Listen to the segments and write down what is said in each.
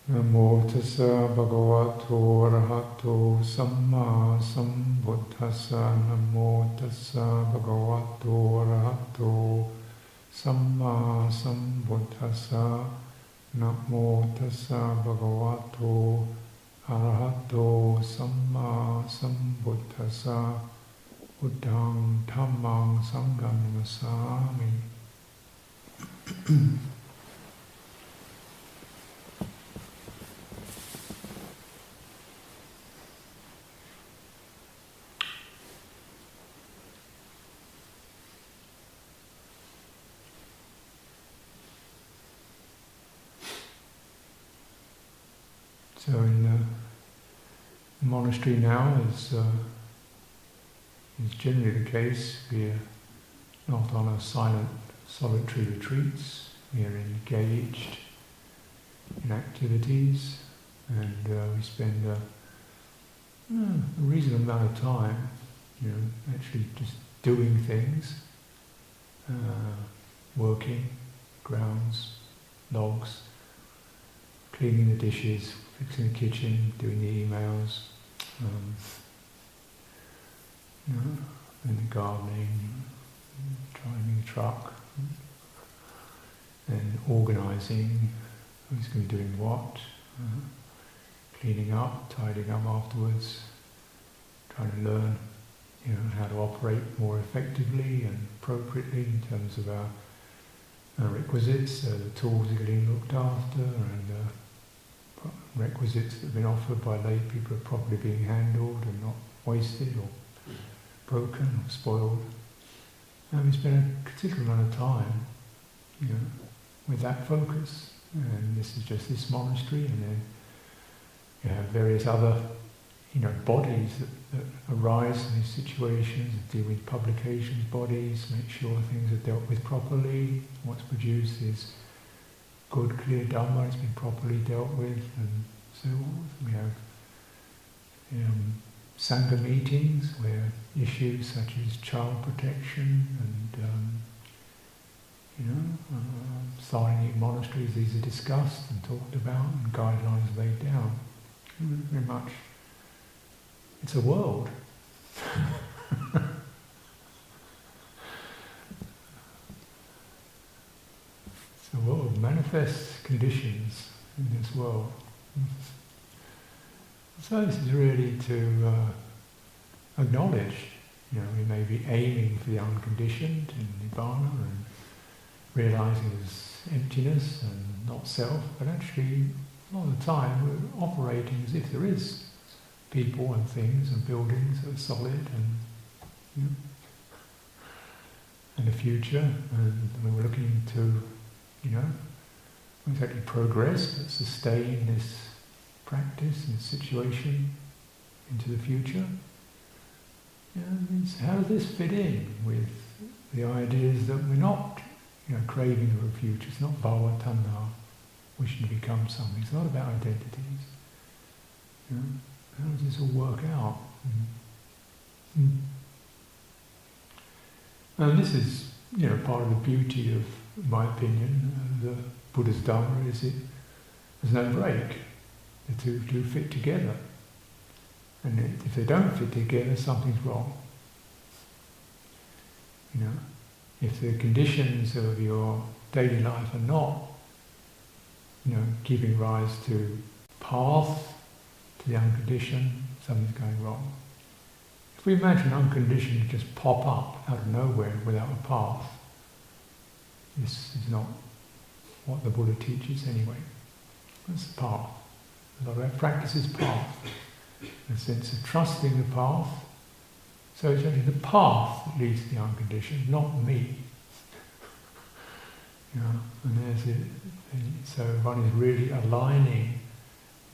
Namo tassa bhagavato arahato samma sambuddhassa. Namo tassa bhagavato arahato samma sambuddhassa. Namo tassa bhagavato arahato samma sambuddhassa. Buddhang dhammang sangham namasami. So in the monastery now, as is generally the case, we're not on a silent, solitary retreats. We are engaged in activities, and we spend a reasonable amount of time, actually just doing things, working, grounds, logs, cleaning the dishes, fixing the kitchen, doing the emails, and the gardening, driving the truck, and organising who's going to be doing what, cleaning up, tidying up afterwards, trying to learn, how to operate more effectively and appropriately in terms of our requisites, the tools are getting looked after, and requisites that have been offered by lay people are properly being handled and not wasted or broken or spoiled. And we spend a considerable amount of time, with that focus. And this is just this monastery, and then you have various other, bodies that arise in these situations, deal with publications, bodies, make sure things are dealt with properly. What's produced is good, clear Dhamma, it's been properly dealt with, and so forth. We have Sangha meetings where issues such as child protection and signing monasteries, these are discussed and talked about and guidelines laid down. Very much, it's a world. It's a world, manifest conditions in this world. So this is really to acknowledge, we may be aiming for the unconditioned in Nibbana and realising there's emptiness and not self, but actually a lot of the time we're operating as if there is people and things and buildings that are solid and the future, and we're looking to, not exactly progress, but sustain this practice and situation into the future. How does this fit in with the ideas that we're not, craving for a future? It's not bhava tanha, wishing to become something. It's not about identities. How does this all work out? And this is, part of the beauty of, in my opinion, the Buddha's Dhamma is there's no break. The two do fit together. And if they don't fit together, something's wrong. If the conditions of your daily life are not, giving rise to path to the unconditioned, something's going wrong. If we imagine unconditioned just pop up out of nowhere without a path, this is not what the Buddha teaches anyway. That's the path. A lot of our practice is path. A sense of trusting the path. So it's only the path that leads to the unconditioned, not me. And there's it. So one is really aligning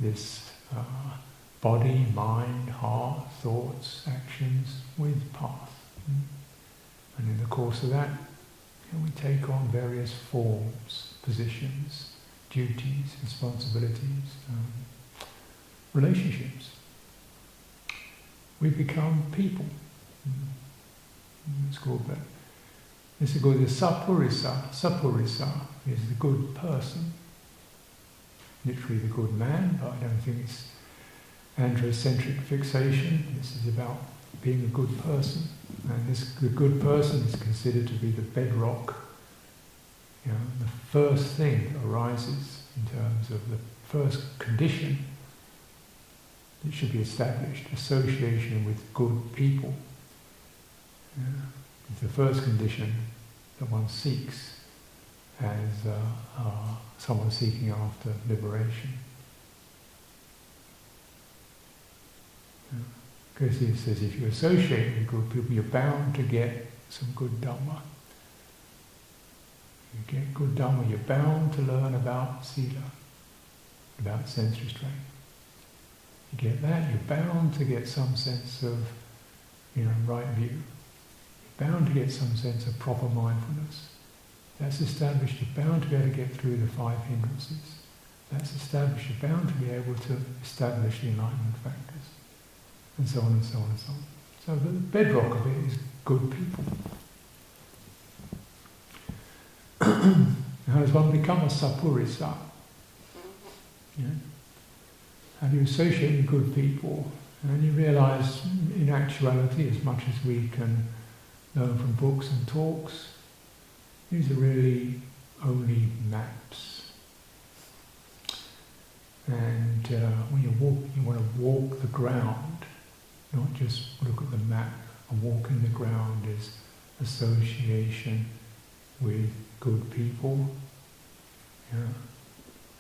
this body, mind, heart, thoughts, actions with path. And in the course of that, we take on various forms, positions, duties, responsibilities, relationships. We become people. It's called that. This is called the sapurisa. Sapurisa is the good person, literally the good man, but I don't think it's androcentric fixation. This is about being a good person, and the good person is considered to be the bedrock. You know, the first thing that arises in terms of the first condition that should be established, association with good people. Yeah. It's the first condition that one seeks as someone seeking after liberation. Yeah. Because he says if you associate with good people, you're bound to get some good Dhamma. You get good Dhamma, you're bound to learn about sila, about sense restraint. You get that, you're bound to get some sense of, right view. You're bound to get some sense of proper mindfulness. That's established, you're bound to be able to get through the 5 hindrances. That's established, you're bound to be able to establish the enlightenment factors. And so on and so on and so on. So the bedrock of it is good people. How does one become a sapurisa? Yeah. How do you associate with good people? And you realise, in actuality, as much as we can learn from books and talks, these are really only maps. And when you walk, you want to walk the ground, not just look at the map. And walking the ground is association with good people. Yeah.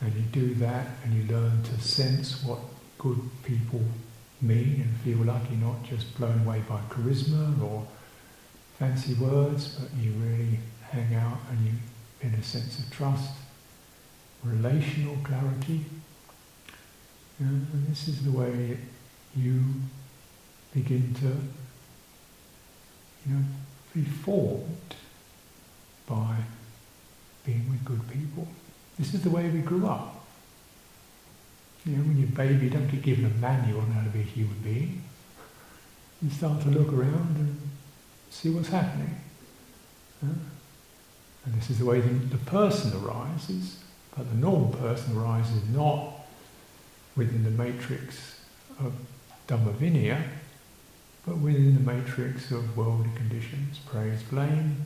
And you do that and you learn to sense what good people mean and feel like you're not just blown away by charisma or fancy words, but you really hang out and you in a sense of trust, relational clarity. Yeah. And this is the way you begin to be formed by being with good people. This is the way we grew up. When you're a baby, you don't get given a manual on how to be a human being. You start to look around and see what's happening. And this is the way the person arises, but the normal person arises not within the matrix of Dhamma Vinaya, but within the matrix of worldly conditions, praise, blame,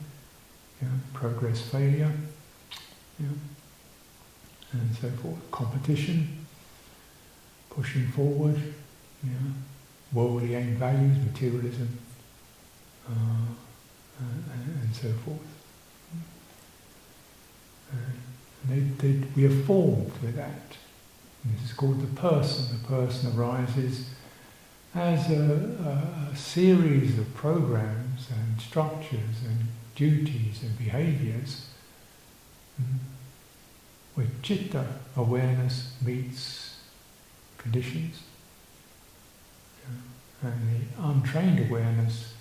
progress, failure, and so forth. Competition, pushing forward, worldly aim values, materialism, and so forth. We are formed with that. And this is called the person. The person arises as a series of programs and structures and duties and behaviours where citta awareness meets conditions, and the untrained awareness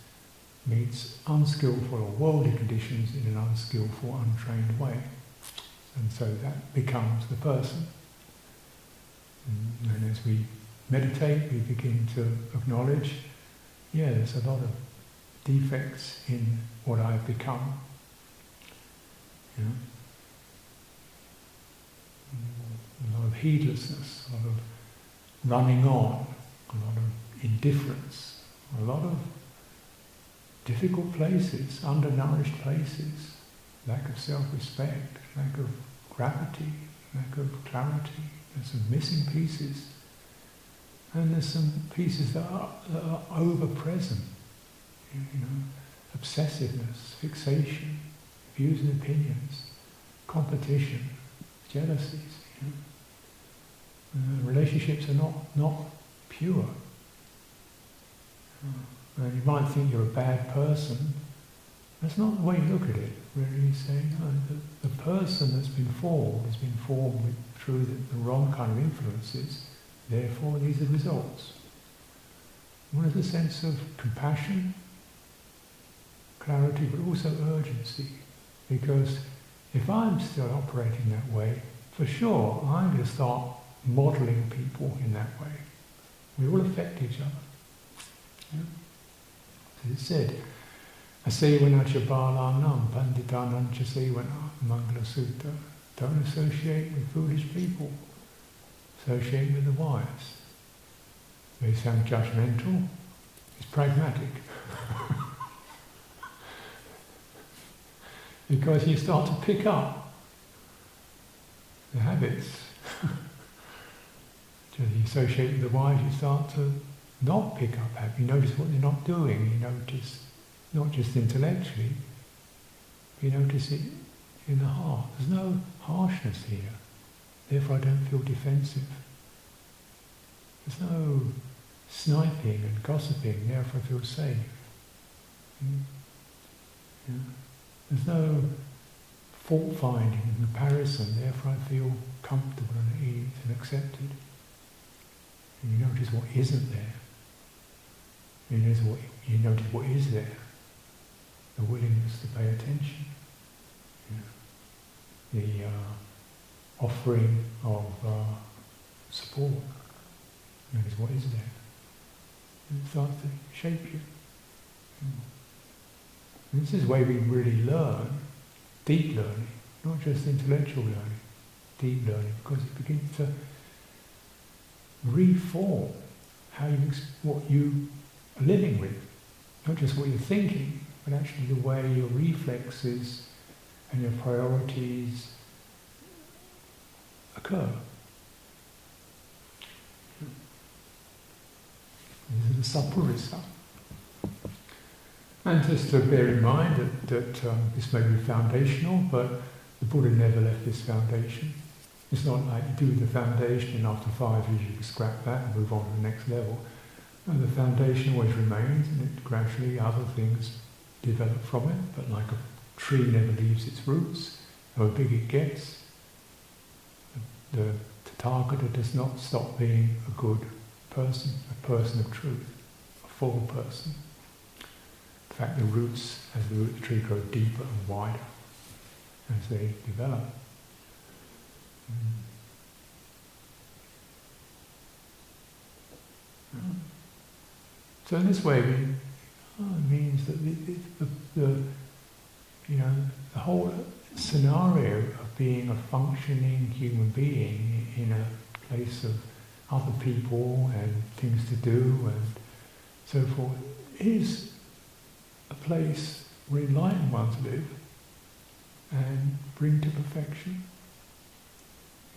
meets unskillful or worldly conditions in an unskillful, untrained way. And so that becomes the person. And as we meditate, we begin to acknowledge, there's a lot of defects in what I've become. A lot of heedlessness, a lot of running on, a lot of indifference, a lot of difficult places, undernourished places, lack of self-respect, lack of gravity, lack of clarity. There's some missing pieces, and there's some pieces that are over-present. Obsessiveness, fixation, views and opinions, competition, jealousies. Relationships are not pure. And you might think you're a bad person. That's not the way you look at it. Really, you say, no, the person that's been formed has been formed through the wrong kind of influences. Therefore, these are results. One is a sense of compassion, clarity, but also urgency. Because if I'm still operating that way, for sure, I'm going to start modelling people in that way. We all affect each other. As it said, Asevanacha balanam panditanancha sevana mangala sutta. Don't associate with foolish people. Associate with the wise. They sound judgmental. It's pragmatic. Because you start to pick up the habits. You associate with the wise, you start to not pick up habits. You notice what they're not doing. You notice, not just intellectually, you notice it in the heart. There's no harshness here. Therefore I don't feel defensive. There's no sniping and gossiping, therefore I feel safe. Yeah. There's no fault finding and comparison, therefore I feel comfortable and at ease and accepted. And you notice what isn't there. You notice what is there. The willingness to pay attention. The offering of support. Notice what is there. And it starts to shape you. And this is where we really learn, deep learning, not just intellectual learning, deep learning, because it begins to reform what you are living with. Not just what you're thinking, but actually the way your reflexes and your priorities occur. This is the sapurisa. And just to bear in mind that this may be foundational, but the Buddha never left this foundation. It's not like you do the foundation and after 5 years you can scrap that and move on to the next level. No, the foundation always remains, and it gradually other things develop from it, but like a tree never leaves its roots, however big it gets. The Tathagata does not stop being a good person, a person of truth, a full person. In fact, the roots, as the root of the tree, grow deeper and wider as they develop. So in this way, it means that the whole scenario of being a functioning human being in a place of other people and things to do and so forth is a place where enlightened ones live and bring to perfection.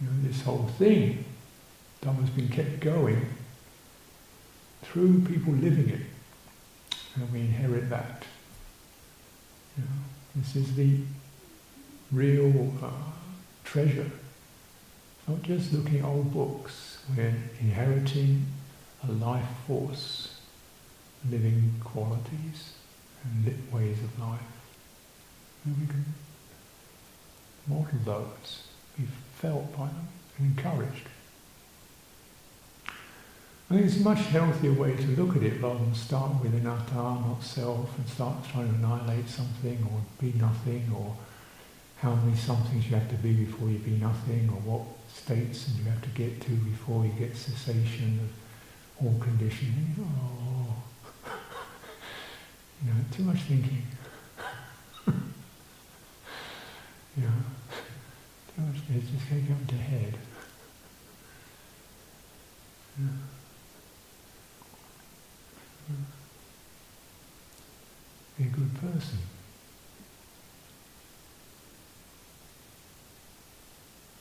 This whole thing, Dhamma's been kept going through people living it, and we inherit that. This is the real treasure. Not just looking at old books, we're inheriting a life force, living qualities and lit ways of life. And we can model those, be felt by them and encouraged. I think it's a much healthier way to look at it rather than start with anatta, not self, and start trying to annihilate something or be nothing, or how many somethings you have to be before you be nothing, or what states you have to get to before you get cessation of all conditioning. Too much thinking. Too much. It's just going to go into head. Be a good person.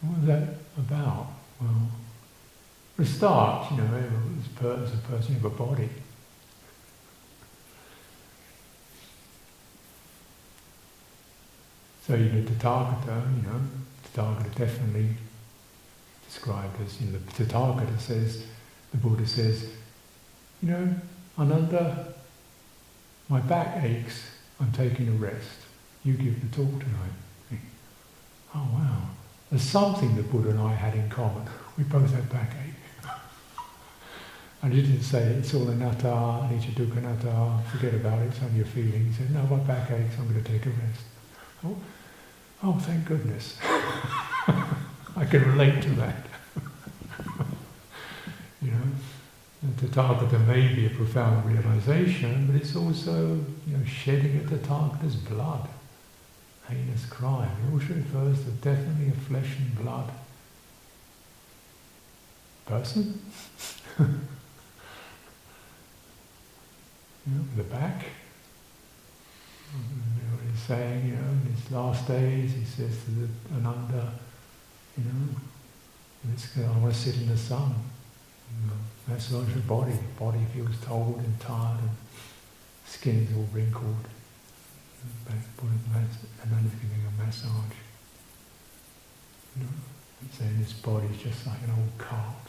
What was that about? Well, for a start, as a person, you have a body. So Tathagata, Tathagata definitely described as, the Tathagata says, the Buddha says, Ananda, my back aches, I'm taking a rest. You give the talk tonight. Oh wow. There's something the Buddha and I had in common. We both had backache. And he didn't say, it's all anatta, anicca dukkha anatta, forget about it, it's only a feeling. He said, no, my back aches, I'm going to take a rest. Oh, thank goodness. I can relate to that. The Tathagata may be a profound realization, but it's also, shedding a Tathagata's blood. Heinous crime. It also refers to definitely a flesh and blood person. The back. He's saying, in his last days, he says to the Ananda, I want to sit in the sun. Massage the body. The body feels cold and tired, and skin's all wrinkled. Amanda's giving a massage. And saying this body's just like an old cart.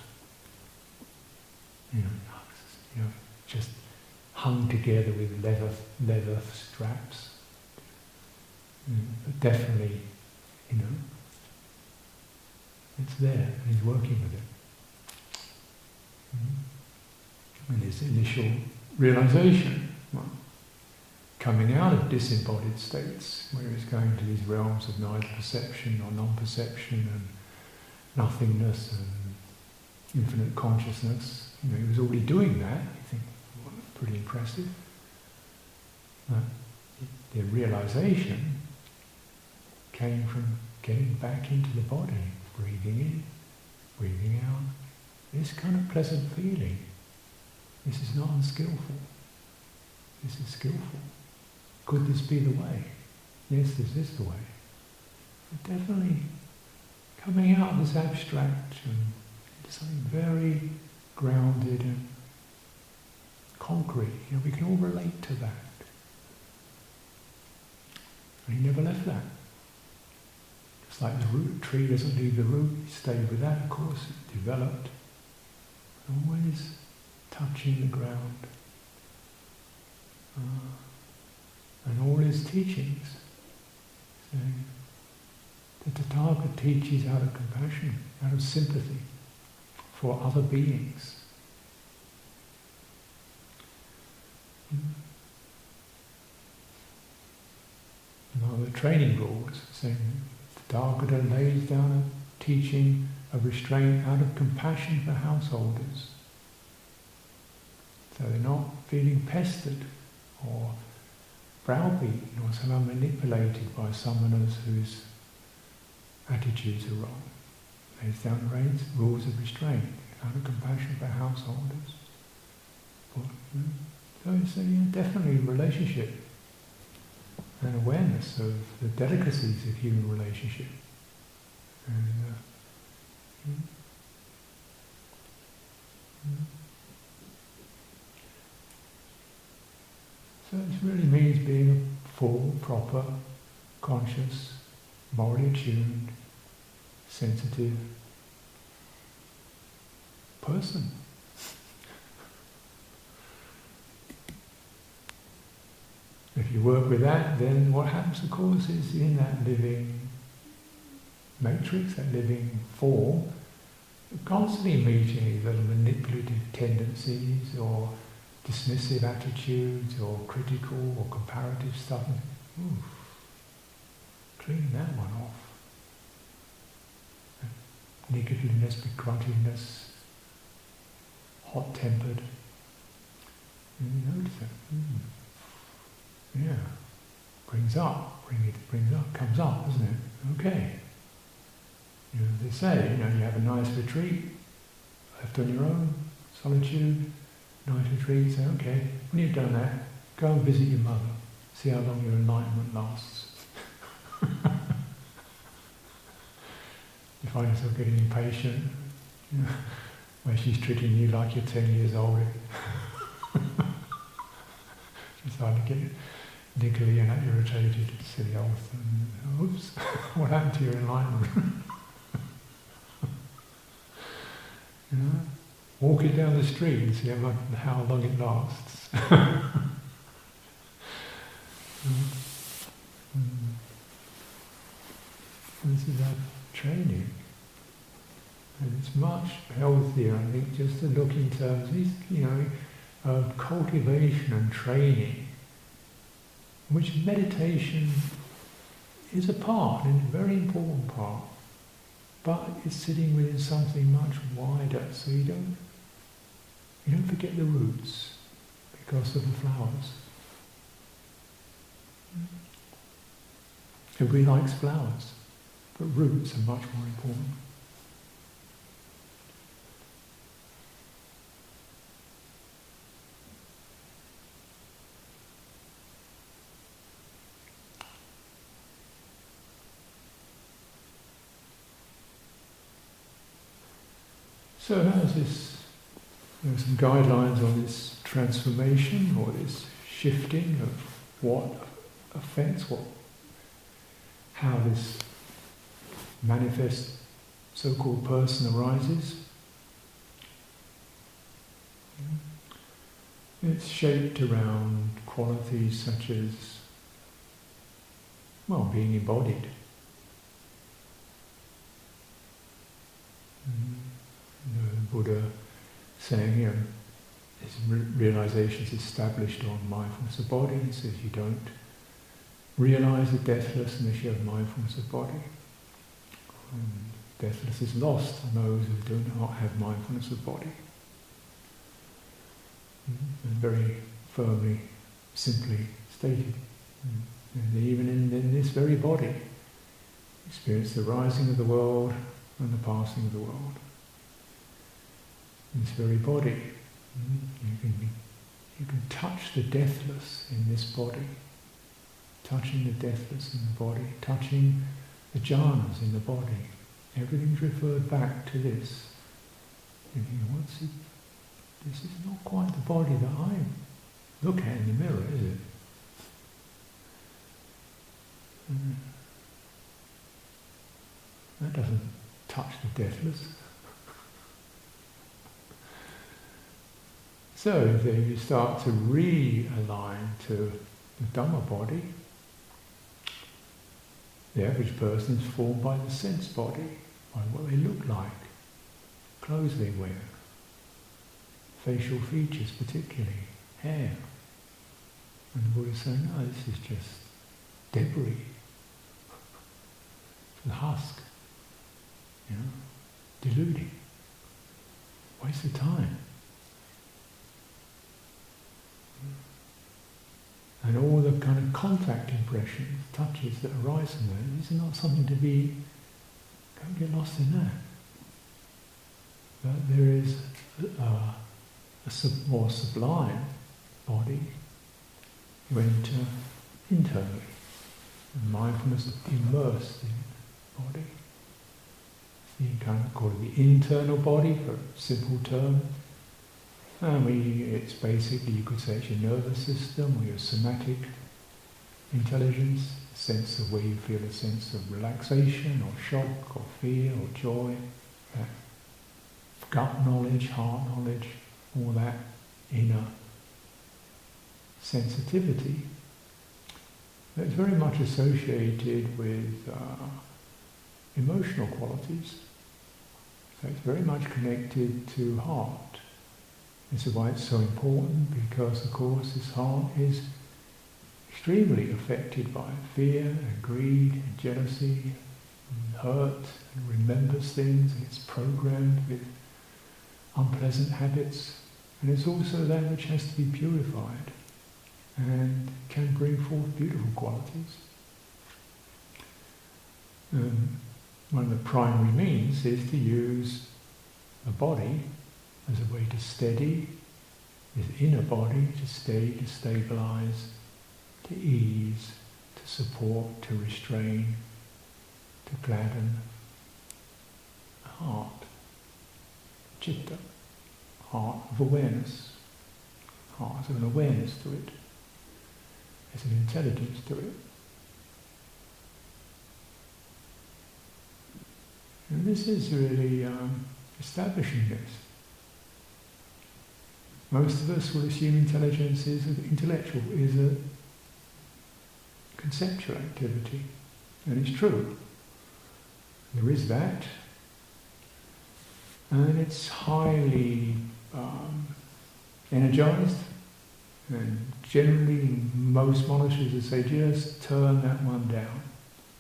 Just hung together with leather straps. But definitely, it's there, and he's working with it. And his initial realization, coming out of disembodied states, where he's going to these realms of neither perception or non-perception and nothingness and infinite consciousness. He was already doing that. You think, well, that's pretty impressive. But the realization came from getting back into the body, breathing in, breathing out. This kind of pleasant feeling. This is not unskillful. This is skillful. Could this be the way? Yes, this is the way. But definitely coming out of this abstraction into something very grounded and concrete. We can all relate to that. And he never left that. Just like the root tree doesn't leave the root, he stayed with that, of course, it developed. Always touching the ground. And all his teachings, saying, the Tathagata teaches out of compassion, out of sympathy for other beings. Now the training rules, saying the Tathagata lays down a teaching of restraint out of compassion for householders. So they're not feeling pestered or browbeaten or somehow manipulated by someone whose attitudes are wrong. Lays down the rules of restraint out of compassion for householders. So it's definitely relationship and awareness of the delicacies of human relationship. So it really means being a full, proper, conscious, morally attuned, sensitive person. If you work with that, then what happens, of course, is in that living matrix, that living form, you're constantly meeting these little manipulative tendencies or dismissive attitudes or critical or comparative stuff. Clean that one off. Negativeness, begrudgingness, hot-tempered. And you notice it. Yeah. Brings up, comes up, doesn't it? Okay. As they say, you have a nice retreat, left on your own, solitude, nice retreat, say, okay, when you've done that, go and visit your mother, see how long your enlightenment lasts. You find yourself getting impatient, where she's treating you like you're 10 years old. You start to get niggly and irritated, silly old thing. Oops, what happened to your enlightenment? Walk it down the street and see how long it lasts. This is our training. And it's much healthier, I think, just to look in terms of cultivation and training, which meditation is a part, and a very important part, but it's sitting within something much wider, so you don't You don't forget the roots because of the flowers. Everybody likes flowers, but roots are much more important. So how's this, some guidelines on this transformation or this shifting of what affects what, how this manifest so-called person arises. It's shaped around qualities such as, well, being embodied. The Buddha saying, his realization is established on mindfulness of body. He says you don't realize the deathless unless you have mindfulness of body. Deathless is lost to those who do not have mindfulness of body. And very firmly, simply stated. And even in this very body, experience the rising of the world and the passing of the world. In this very body, you can touch the deathless in this body, touching the deathless in the body, touching the jhanas in the body. Everything's referred back to this. This is not quite the body that I look at in the mirror, is it? That doesn't touch the deathless. So then you start to realign to the Dhamma body. The average person is formed by the sense body, by what they look like, clothes they wear, facial features particularly, hair. And the Buddha is saying, no, this is just debris, the husk, deluding, waste of time. And all the kind of contact impressions, touches that arise from that, this is not something to be, don't get lost in that. But there is a more sublime body you enter internally. And mindfulness is immersed in the body. So you can call it the internal body for a simple term. It's basically, you could say it's your nervous system or your somatic intelligence, a sense of where you feel a sense of relaxation or shock or fear or joy, gut knowledge, heart knowledge, all that inner sensitivity. It's very much associated with emotional qualities. So it's very much connected to heart. This is why it's so important, because of course this heart is extremely affected by fear and greed and jealousy and hurt, and remembers things, and it's programmed with unpleasant habits, and it's also that which has to be purified and can bring forth beautiful qualities. One of the primary means is to use the body as a way to steady this inner body, to steady, to stabilize, to ease, to support, to restrain, to gladden the heart, citta, heart of awareness. Heart has an awareness to it, there's an intelligence to it. And this is really establishing this. Most of us will assume intelligence is intellectual, is a conceptual activity, and it's true. There is that, and it's highly energized, and generally in most monasteries they say just turn that one down.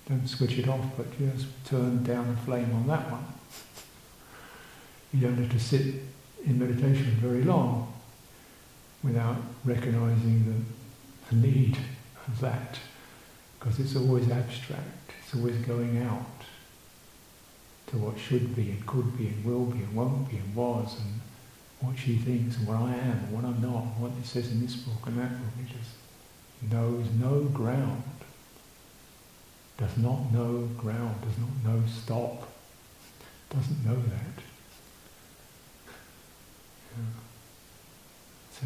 Don't switch it off, but just turn down the flame on that one. You don't have to sit in meditation very long without recognizing the need of that, because it's always abstract, it's always going out to what should be and could be and will be and won't be and was and what she thinks and what I am and what I'm not and what it says in this book and that book. It just knows no ground, does not know ground, does not know stop, doesn't know that. Yeah. So,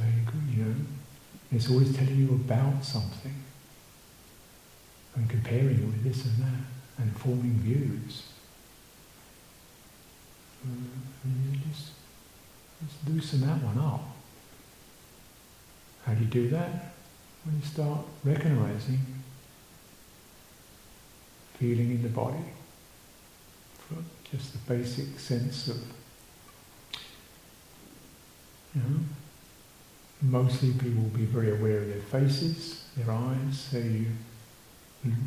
it's always telling you about something and comparing it with this and that and forming views. And you just loosen that one up. How do you do that? When you start recognizing feeling in the body, just the basic sense of, mostly people will be very aware of their faces, their eyes, so you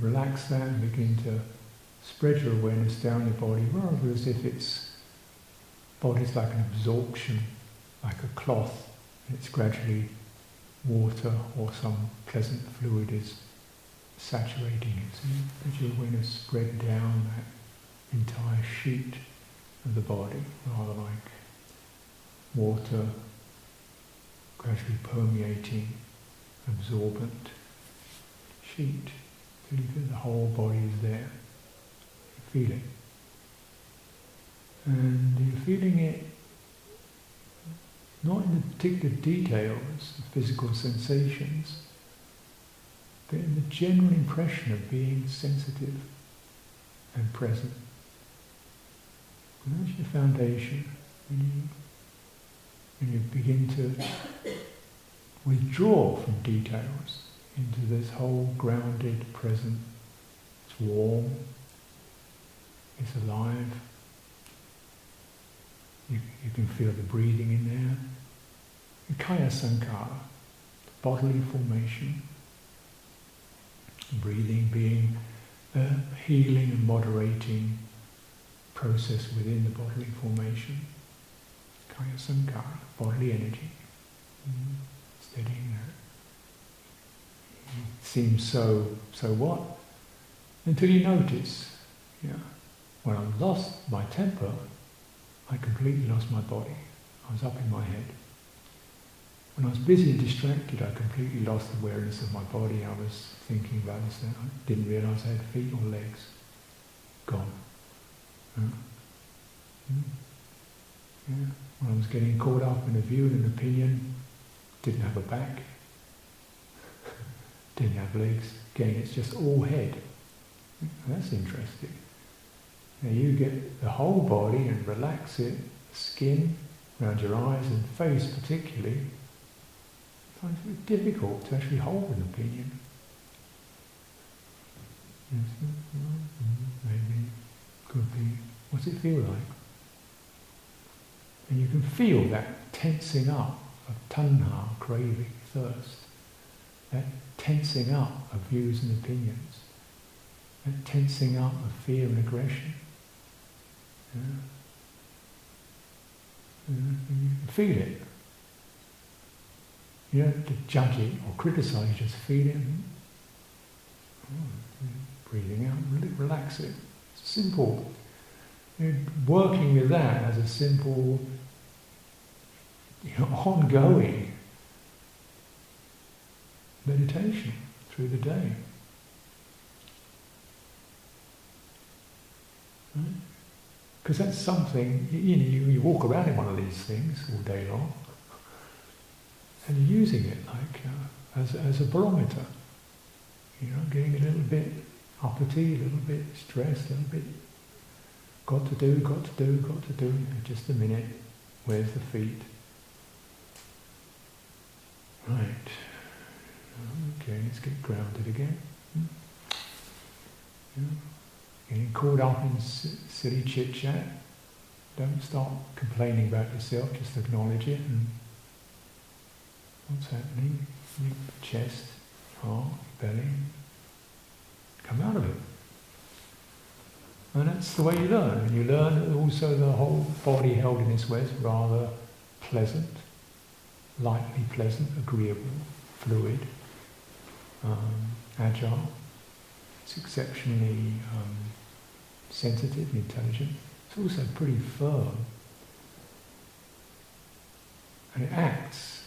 relax that and begin to spread your awareness down your body, rather as if body's like an absorption, like a cloth, and it's gradually water or some pleasant fluid is saturating it. So you let your awareness spread down that entire sheet of the body, rather like water gradually permeating, absorbent sheet, till you feel the whole body is there. You feel it. And you're feeling it not in the particular details of physical sensations, but in the general impression of being sensitive and present. And that's your foundation. When you begin to withdraw from details into this whole grounded, present, it's warm, it's alive. You can feel the breathing in there. Kaya Sankara, bodily formation. Breathing being a healing and moderating process within the bodily formation. Kaya Sankara, bodily energy. Steadying that. It seems so what? Until you notice, when I lost my temper, I completely lost my body. I was up in my head. When I was busy and distracted, I completely lost awareness of my body. I was thinking about this and I didn't realise I had feet or legs. Gone. When I was getting caught up in a view and an opinion, didn't have a back, didn't have legs. Again, it's just all head. That's interesting. Now you get the whole body and relax it, skin around your eyes and face particularly. It's very difficult to actually hold an opinion. Maybe, could be. What's it feel like? And you can feel that tensing up of tanha, craving, thirst. That tensing up of views and opinions. That tensing up of fear and aggression. You can feel it. You don't have to judge it or criticise, you just feel it. Breathing out, relax it. It's simple. Working with that as a simple, ongoing meditation through the day. Right? Because that's something, you walk around in one of these things all day long, and you're using it like as a barometer. Getting a little bit uppity, a little bit stressed, a little bit got to do, just a minute, where's the feet? Right. Okay, let's get grounded again. Getting caught up in silly chit-chat. Don't start complaining about yourself, just acknowledge it. And what's happening? Your chest, heart, belly. Come out of it. And that's the way you learn. And you learn that also the whole body held in this way is rather pleasant, lightly pleasant, agreeable, fluid, agile. It's exceptionally sensitive, intelligent. It's also pretty firm. And it acts,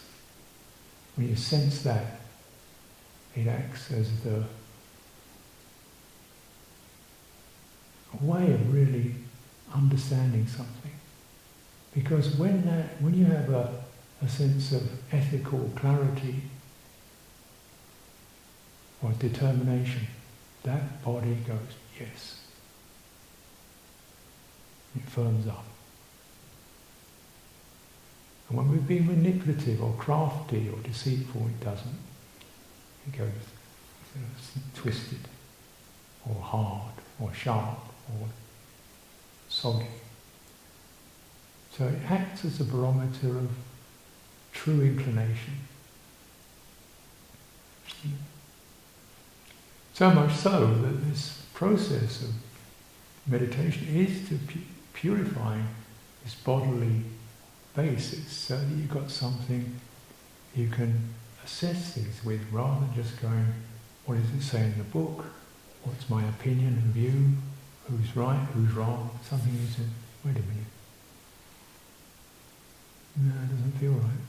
when you sense that, it acts as a way of really understanding something. Because when you have a sense of ethical clarity or determination, that body goes, yes. It firms up. And when we've been manipulative or crafty or deceitful, it doesn't. It goes twisted or hard or sharp or soggy. So it acts as a barometer of true inclination. So much so that this process of meditation is to purifying this bodily basis, so that you've got something you can assess things with, rather than just going, what does it say in the book? What's my opinion and view? Who's right? Who's wrong? Something you say, wait a minute. No, it doesn't feel right.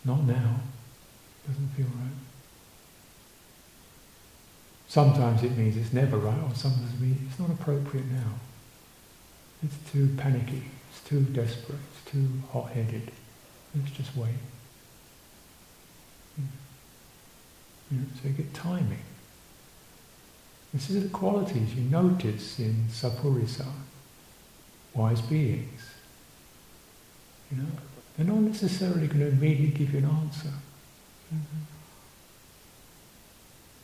Not now. It doesn't feel right. Sometimes it means it's never right, or sometimes it means it's not appropriate now. It's too panicky, it's too desperate, it's too hot-headed. Let's just wait. So you get timing. This is the qualities you notice in Sappurisa, wise beings. They're not necessarily going to immediately give you an answer.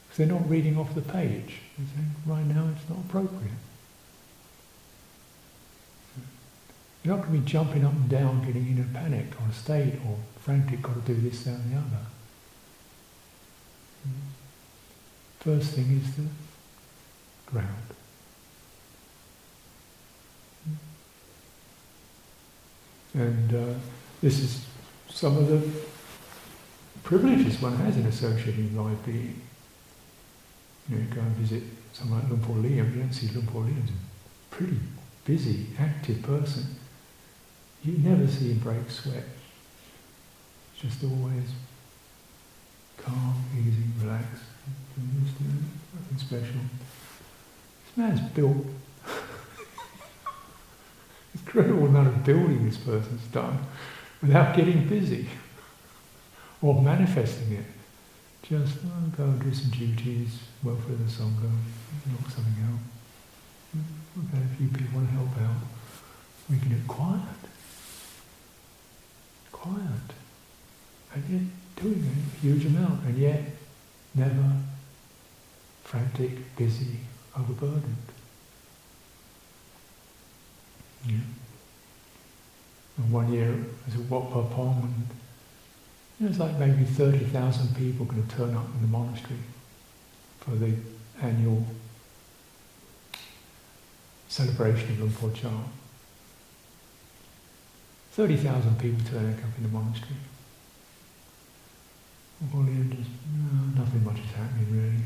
Because they're not reading off the page. They're saying, right now it's not appropriate. You're not going to be jumping up and down, getting in a panic or a state, or frantic, got to do this, that and the other. First thing is the ground. And this is some of the privileges one has in associating with live being. You go and visit someone like Lumpur Liam, you don't see Lumpur Liam as a pretty busy, active person. You never see him break sweat. It's just always calm, easy, relaxed. Nothing special. This man's built incredible amount of building this person's done without getting busy or manifesting it. Just go and do some duties, welfare of the Sangha, knock something out. We've had a few people want to help out. We can do it quiet. And yet doing a huge amount, and yet never frantic, busy, overburdened. Yeah. And one year I was at Wat Pa Pong, and it was like maybe 30,000 people going to turn up in the monastery for the annual celebration of Lumpur Cha. 30,000 people turning up in the monastery. Well, just, nothing much is happening really.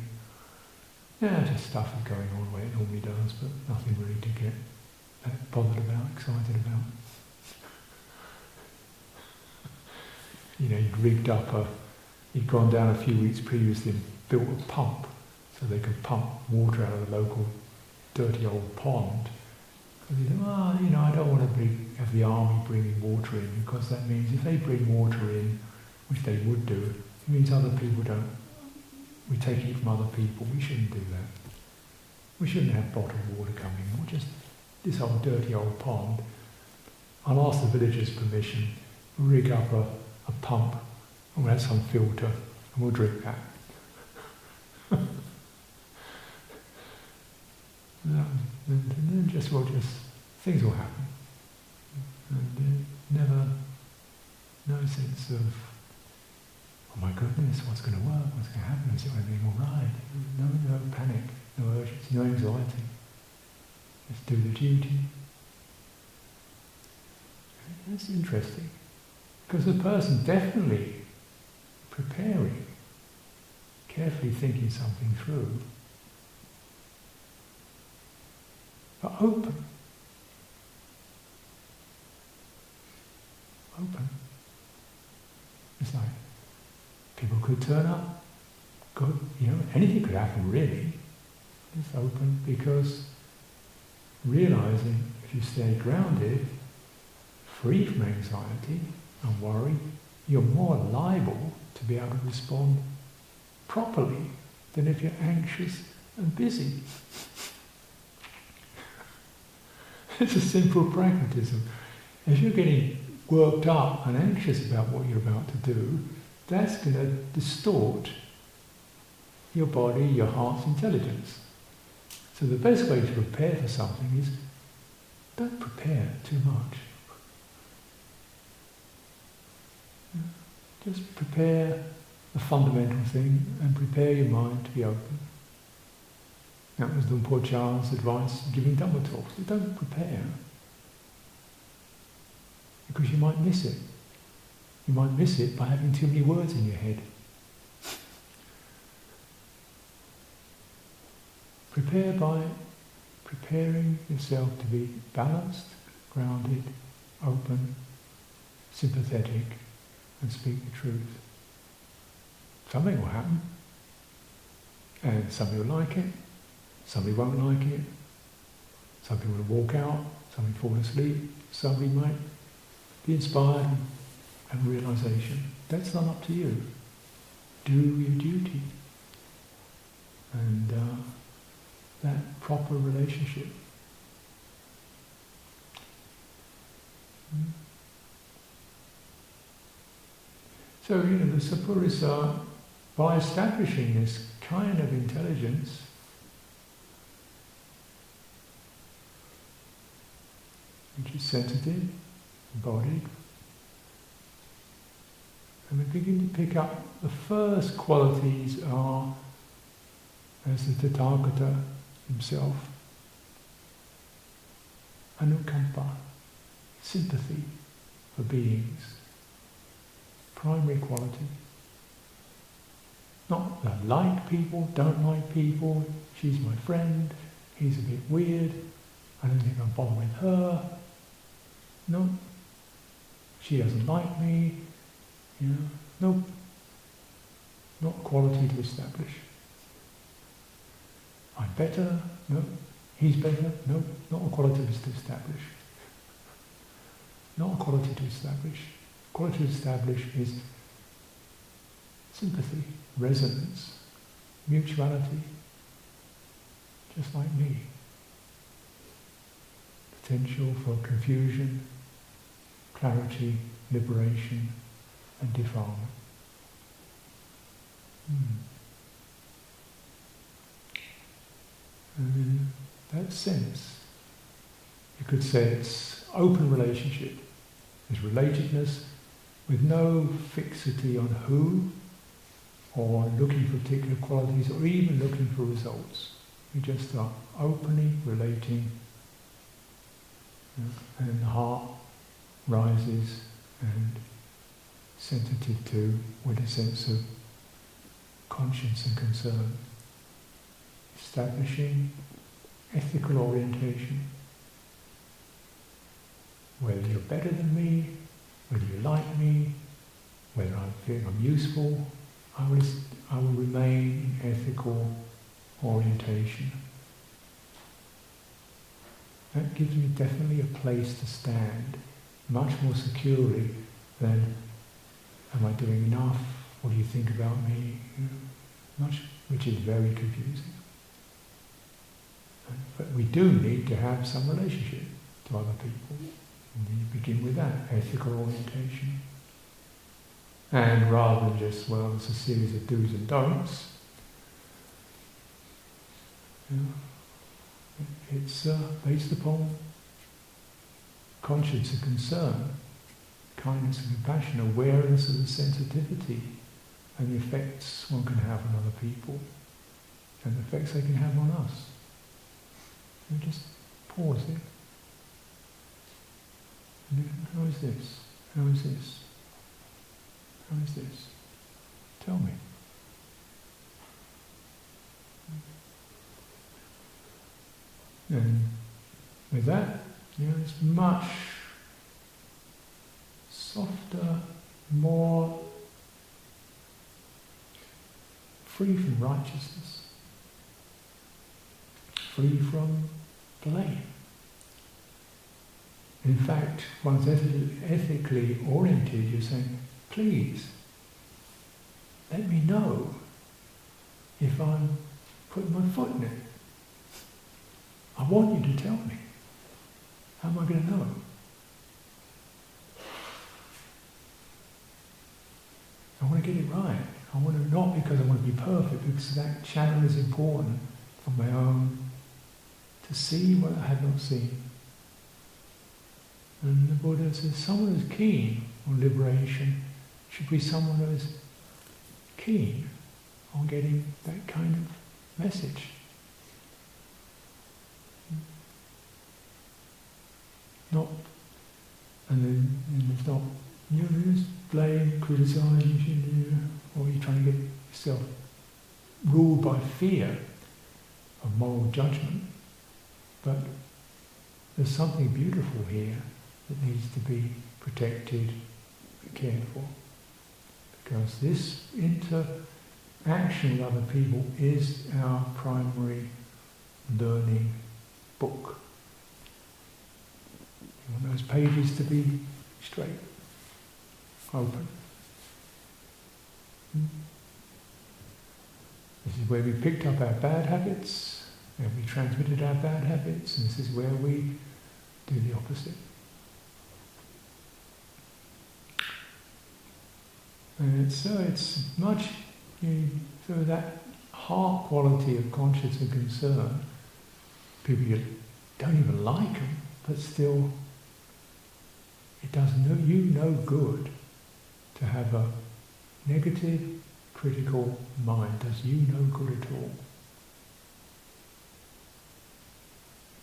Yeah, just stuff is going on the way it normally does, but nothing really to get bothered about, excited about. You'd gone down a few weeks previously and built a pump so they could pump water out of the local dirty old pond. Because you think, I don't want to have the army bringing water in, because that means if they bring water in, which they would do, it means other people don't. We take it from other people. We shouldn't do that. We shouldn't have bottled water coming in. We'll just, this old dirty old pond, I'll ask the villagers' permission, rig up a pump, and we'll have some filter, and we'll drink that. And then things will happen. And never, no sense of, oh my goodness, what's going to work, what's going to happen, is everything all right? No panic, no urgency, no anxiety. Just do the duty. That's interesting. Because the person definitely preparing, carefully thinking something through, but open. Open. It's like people could turn up, good, anything could happen really. It's open because realizing if you stay grounded, free from anxiety and worry, you're more liable to be able to respond properly than if you're anxious and busy. It's a simple pragmatism. If you're getting worked up and anxious about what you're about to do, that's going to distort your body, your heart's intelligence. So the best way to prepare for something is don't prepare too much. Just prepare the fundamental thing and prepare your mind to be open. That was Lumpur Cha's advice giving Dhamma Talks. Don't prepare, because you might miss it. You might miss it by having too many words in your head. Prepare by preparing yourself to be balanced, grounded, open, sympathetic, and speak the truth. Something will happen, and somebody will like it, somebody won't like it, somebody will walk out, somebody fall asleep, somebody might be inspired and realization. That's not up to you. Do your duty. And that proper relationship. So, the Sappurisa, by establishing this kind of intelligence, which is sensitive, embodied, and we begin to pick up the first qualities are, as the Tathagata himself, anukampa, sympathy for beings, primary quality. Not that like people, don't like people, she's my friend, he's a bit weird, I don't think I'll bother with her. No, she doesn't like me, no, not a quality to establish. I'm better, no, he's better, no, not a quality to establish. Not a quality to establish. Quality to establish is sympathy, resonance, mutuality, just like me. Potential for confusion, clarity, liberation, and defilement. And in that sense, you could say it's open relationship. There's relatedness with no fixity on who, or looking for particular qualities, or even looking for results. We just are openly relating, and the heart rises and sensitive to, with a sense of conscience and concern. Establishing ethical orientation. Whether you're better than me, whether you like me, whether I feel I'm useful, I will remain in ethical orientation. That gives me definitely a place to stand, much more securely than, am I doing enough? What do you think about me? Which is very confusing. But we do need to have some relationship to other people. And you begin with that, ethical orientation. And rather than just, it's a series of do's and don'ts, it's based upon conscience and concern, kindness and compassion, awareness of the sensitivity and the effects one can have on other people and the effects they can have on us. And just pause it. How is this? How is this? How is this? Tell me. And with that, it's much softer, more free from righteousness, free from blame. In fact, once ethically oriented, you're saying, please, let me know if I'm putting my foot in it. I want you to tell me. How am I going to know? I want to get it right. I want to, not because I want to be perfect, because that channel is important for my own, to see what I had not seen. And the Buddha says someone who's keen on liberation should be someone who is keen on getting that kind of message. Not, and then it's not, just blame, criticise, or you're trying to get yourself ruled by fear of moral judgment. But there's something beautiful here that needs to be protected and cared for. Because this interaction with other people is our primary learning book. You want those pages to be straight, open. This is where we picked up our bad habits, and we transmitted our bad habits, and this is where we do the opposite. And it's much, so that heart quality of conscience and concern, people you don't even like them, but still it does you no good to have a negative, critical mind. Does you no good at all.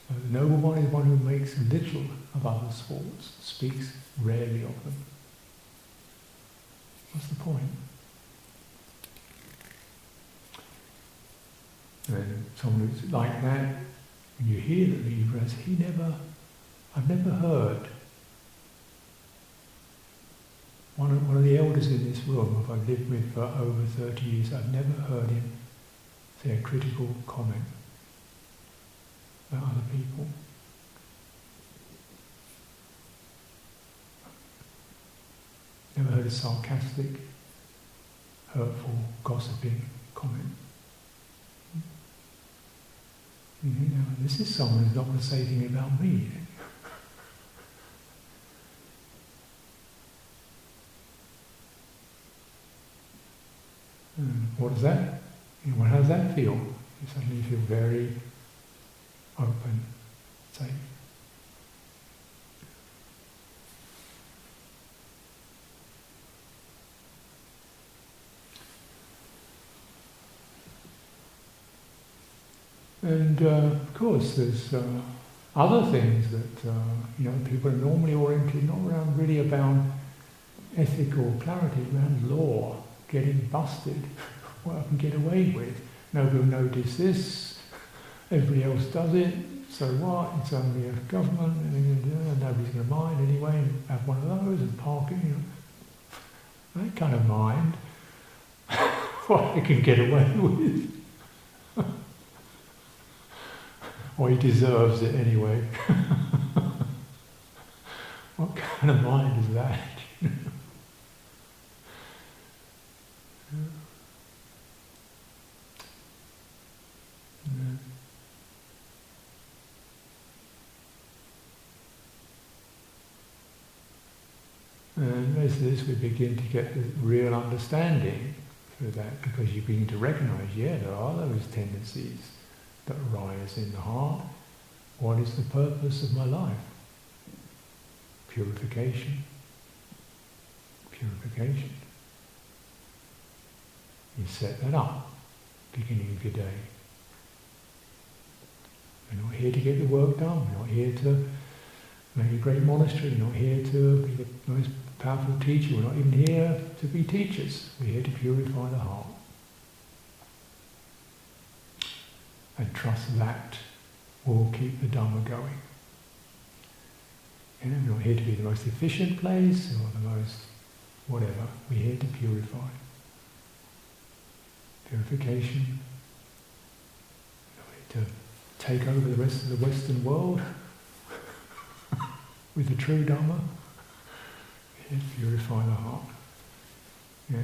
So the noble one is one who makes little of others' faults, speaks rarely of them. What's the point? And someone who's like that, when you hear the Libra, I've never heard one of the elders in this room, who I've lived with for over 30 years, I've never heard him say a critical comment about other people. Never heard a sarcastic, hurtful, gossiping comment. This is someone who's not going to say anything about me. What does that? How does that feel? You suddenly feel very open, safe. And of course, there's other things that people are normally oriented not around really about ethical clarity, around law, getting busted, what I can get away with. Nobody will notice this. Everybody else does it. So what? It's only a government, and nobody's going to mind anyway. And have one of those and park it. That kind of mind, what I can get away with. Or he deserves it anyway. What kind of mind is that? And as this, we begin to get the real understanding through that, because you begin to recognise, there are those tendencies that arise in the heart. What is the purpose of my life? Purification. Purification. You set that up, beginning of your day. We're not here to get the work done. We're not here to make a great monastery. We're not here to be the most powerful teacher. We're not even here to be teachers. We're here to purify the heart. And trust that will keep the Dhamma going. You know, we're not here to be the most efficient place or the most whatever. We're here to purify. Purification. We're here to take over the rest of the Western world with the true Dhamma. We're here to purify the heart. Yeah.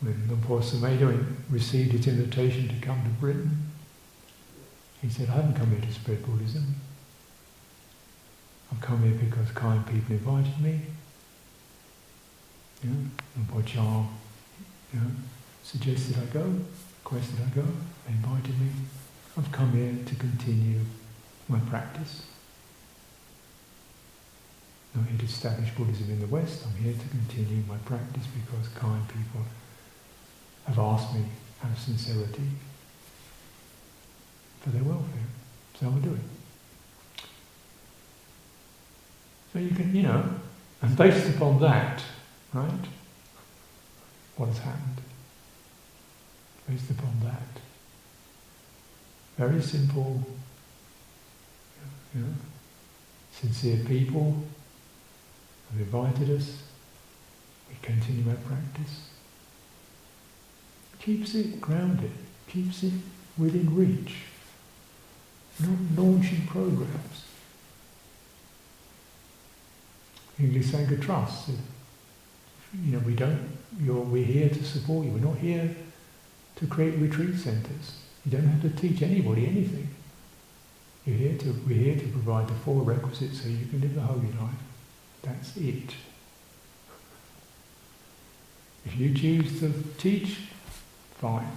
When Lumpur Sumedho received his invitation to come to Britain, he said, I haven't come here to spread Buddhism. I've come here because kind people invited me. You know, Lumpur Cha, suggested I go, requested I go, they invited me. I've come here to continue my practice. I'm not here to establish Buddhism in the West, I'm here to continue my practice because kind people have asked me out of sincerity for their welfare. So I will do it. So you can, and based upon that, right, what has happened? Based upon that, very simple, sincere people have invited us, we continue our practice. Keeps it grounded, keeps it within reach, not launching programs. English Sangha Trust said, we're here to support you, we're not here to create retreat centres. You don't have to teach anybody anything. We're here to provide the four requisites so you can live the holy life. That's it. If you choose to teach, fine.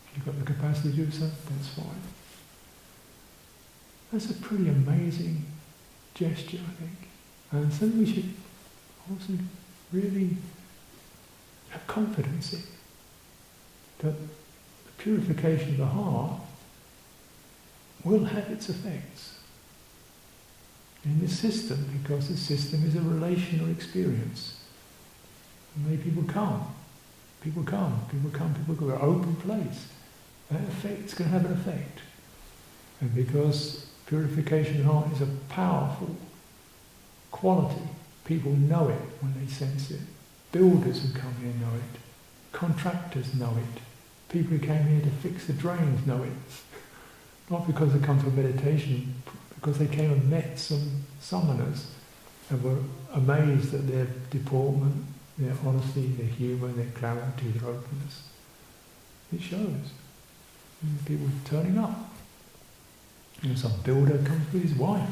If you've got the capacity to do so, that's fine. That's a pretty amazing gesture, I think. And something we should also really have confidence in. That the purification of the heart will have its effects in this system, because the system is a relational experience. And many people come. People go. We're an open place. That effect's going to have an effect. And because purification of the heart is a powerful quality, people know it when they sense it. Builders who come here know it. Contractors know it. People who came here to fix the drains know it. Not because they come to a meditation, because they came and met some summoners and were amazed at their deportment, their honesty, their humour, their clarity, their openness. It shows. People turning up. Some builder comes with his wife,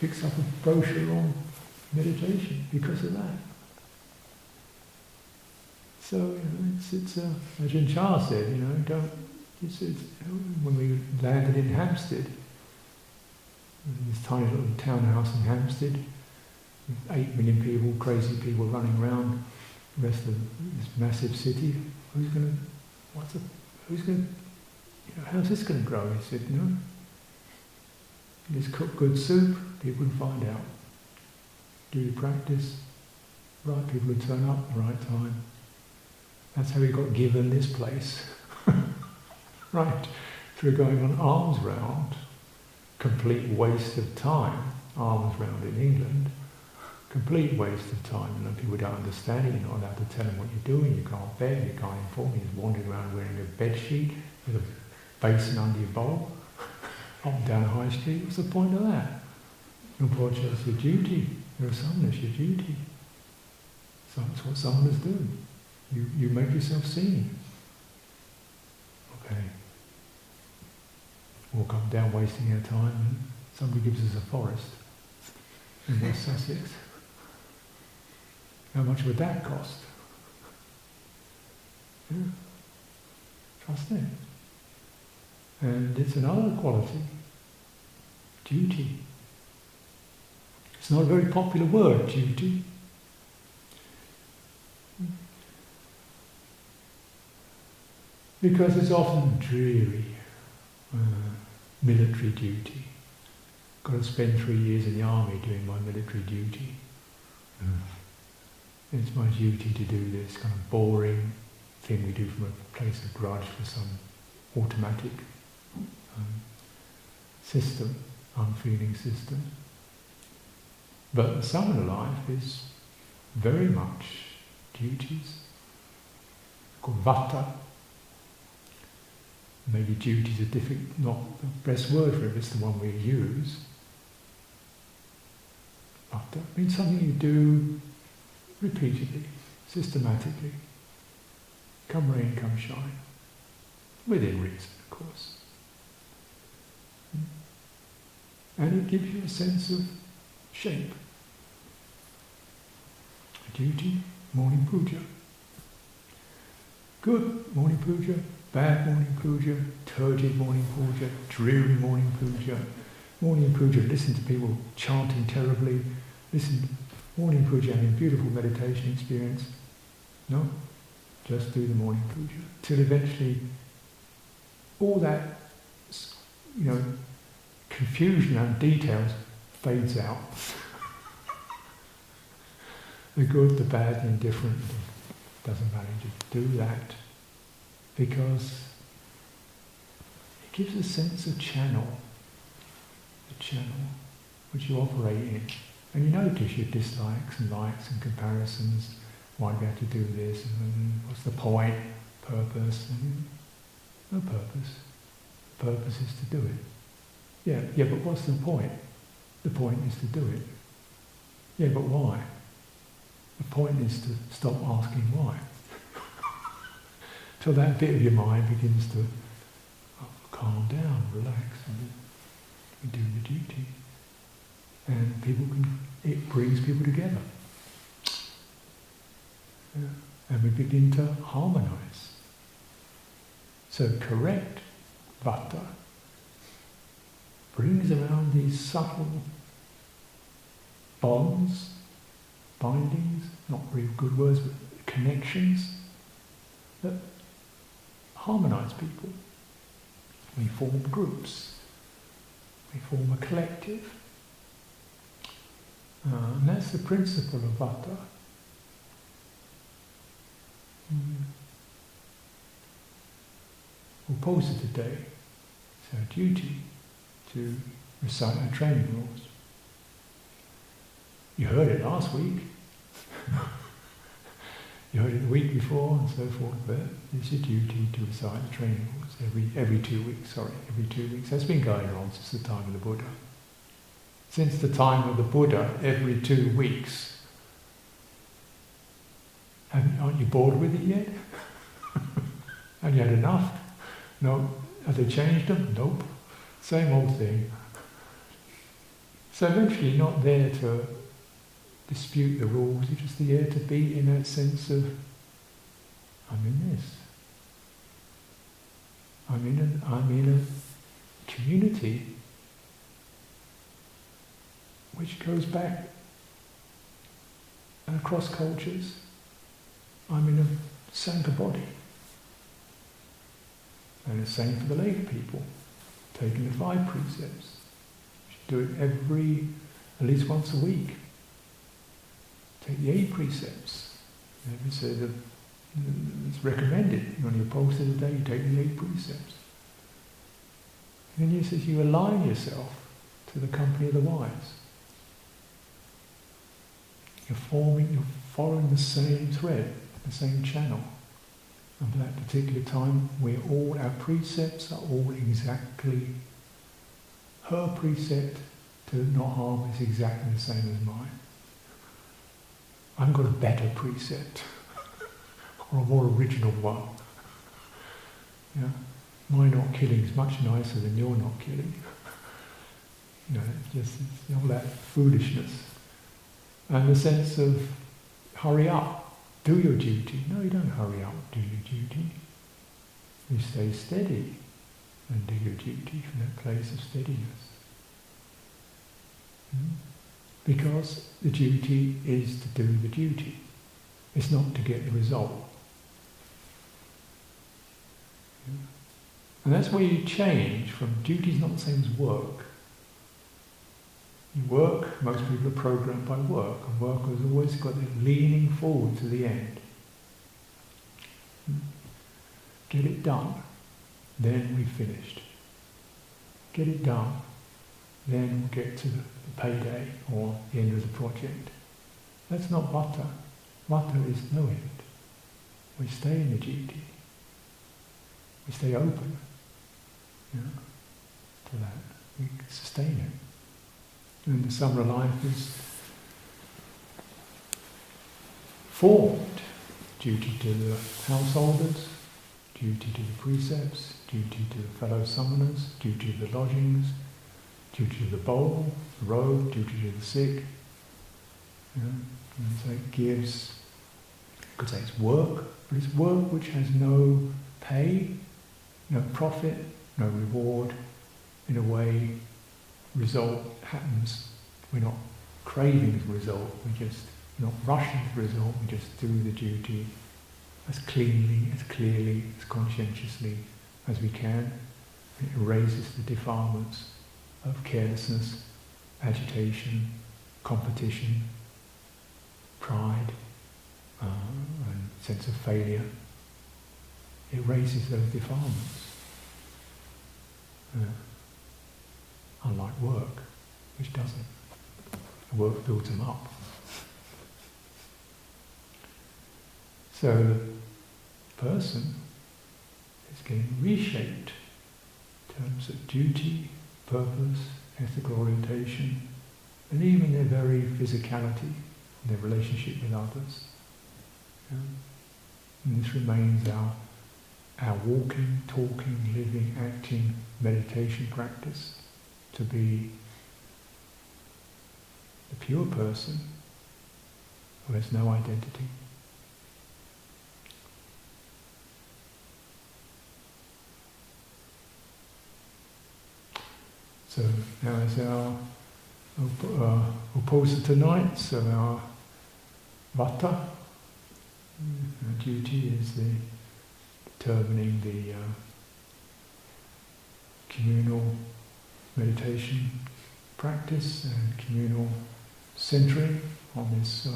picks up a brochure on meditation because of that. So it's Ajahn Chah said, when we landed in Hampstead, this tiny little townhouse in Hampstead, with 8 million people, crazy people running around the rest of this massive city, how's this going to grow? He said, you just cook good soup, people will find out. Do your practice, right people will turn up at the right time. That's how we got given this place. Right, through going on alms round, complete waste of time, alms round in England, complete waste of time. People don't understand it, you're not allowed to tell them what you're doing, you can't beg, you can't inform, you're just wandering around wearing a bed sheet with a basin under your bowl, up and down High Street. What's the point of that? Unfortunately, it's your duty. You're a summoner, it's your duty. So that's what summoners do. You make yourself seen. Okay. Walk up and down wasting our time, and somebody gives us a forest in West Sussex. How much would that cost? Yeah. Trust it. And it's another quality. Duty. It's not a very popular word, duty. Because it's often dreary, military duty, got to spend 3 years in the army doing my military duty. It's my duty to do this kind of boring thing we do from a place of grudge for some automatic system, unfeeling system. But the samana life is very much duties, called vata. Maybe duties are not the best word for it, it's the one we use. Vata means something you do repeatedly, systematically. Come rain, come shine. Within reason, of course. And it gives you a sense of shape. A duty, morning puja. Good morning puja, bad morning puja, turgid morning puja, dreary morning puja. Morning puja, listen to people chanting terribly, morning puja having beautiful meditation experience. No, just do the morning puja. Till eventually all that, confusion and details fades out. The good, the bad, the indifferent, doesn't matter. Just do that because it gives a sense of channel, the channel which you operate in. And you notice your dislikes and likes and comparisons. Why do we have to do this? And what's the point? Purpose? And no purpose. Purpose is to do it. Yeah, but what's the point? The point is to do it. Yeah, but why? The point is to stop asking why. Till that bit of your mind begins to calm down, relax, and do the duty. And it brings people together. Yeah. And we begin to harmonize. So correct vata brings around these subtle bonds, bindings, not really good words, but connections that harmonize people. We form groups. We form a collective. And that's the principle of vata. We'll pause it today. It's our duty to recite our training rules. You heard it last week. You heard it the week before and so forth, but it's your duty to recite the training rules every 2 weeks, every 2 weeks. That's been going on since the time of the Buddha. Since the time of the Buddha, every 2 weeks. Aren't you bored with it yet? Have you had enough? No. Have they changed them? Nope. Same old thing. So eventually you're not there to dispute the rules, you're just there to be in that sense of, I'm in this. I'm in a community which goes back across cultures. I'm in a Sangha body. And the same for the lay people, taking the 5 precepts. You should do it at least once a week. Take the 8 precepts. Maybe say that it's recommended. On your post of the day, you take the 8 precepts. And then he says you align yourself to the company of the wise. You're following the same thread, the same channel. And for that particular time, our precepts are all exactly, her precept to not harm is exactly the same as mine. I've got a better precept, or a more original one. Yeah? My not killing is much nicer than your not killing. It's all that foolishness. And the sense of, hurry up. Do your duty. No, you don't hurry up, do your duty. You stay steady and do your duty from that place of steadiness. Because the duty is to do the duty. It's not to get the result. And that's where you change from duty is not the same as work. You work, most people are programmed by work, and work has always got them leaning forward to the end. Get it done, then we've finished. Get it done, then we'll get to the payday or the end of the project. That's not vata. Vata is no end. We stay in the duty. We stay open, to that. We sustain it. And the summer life is formed. Duty to the householders, duty to the precepts, duty to the fellow summoners, duty to the lodgings, duty to the bowl, the robe, duty to the sick. And so it gives, you could say it's work, but it's work which has no pay, no profit, no reward. In a way, result happens. We're not craving the result, we're not rushing to the result, we just do the duty as cleanly, as clearly, as conscientiously as we can. It erases the defilements of carelessness, agitation, competition, pride, and sense of failure. It erases those defilements. Unlike work, which doesn't. Work builds them up. So the person is getting reshaped in terms of duty, purpose, ethical orientation, and even their very physicality, their relationship with others. And this remains our walking, talking, living, acting, meditation practice, to be the pure person who has no identity. So now is our Uposa tonight, so our vata, our duty is determining the communal meditation practice and communal centering on this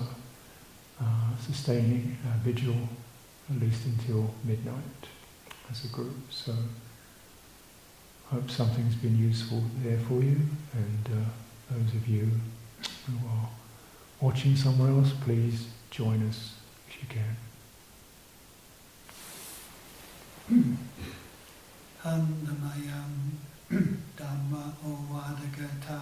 sustaining vigil at least until midnight as a group. So I hope something's been useful there for you, and those of you who are watching somewhere else, please join us if you can. Handamayam Dhamma Ovadagata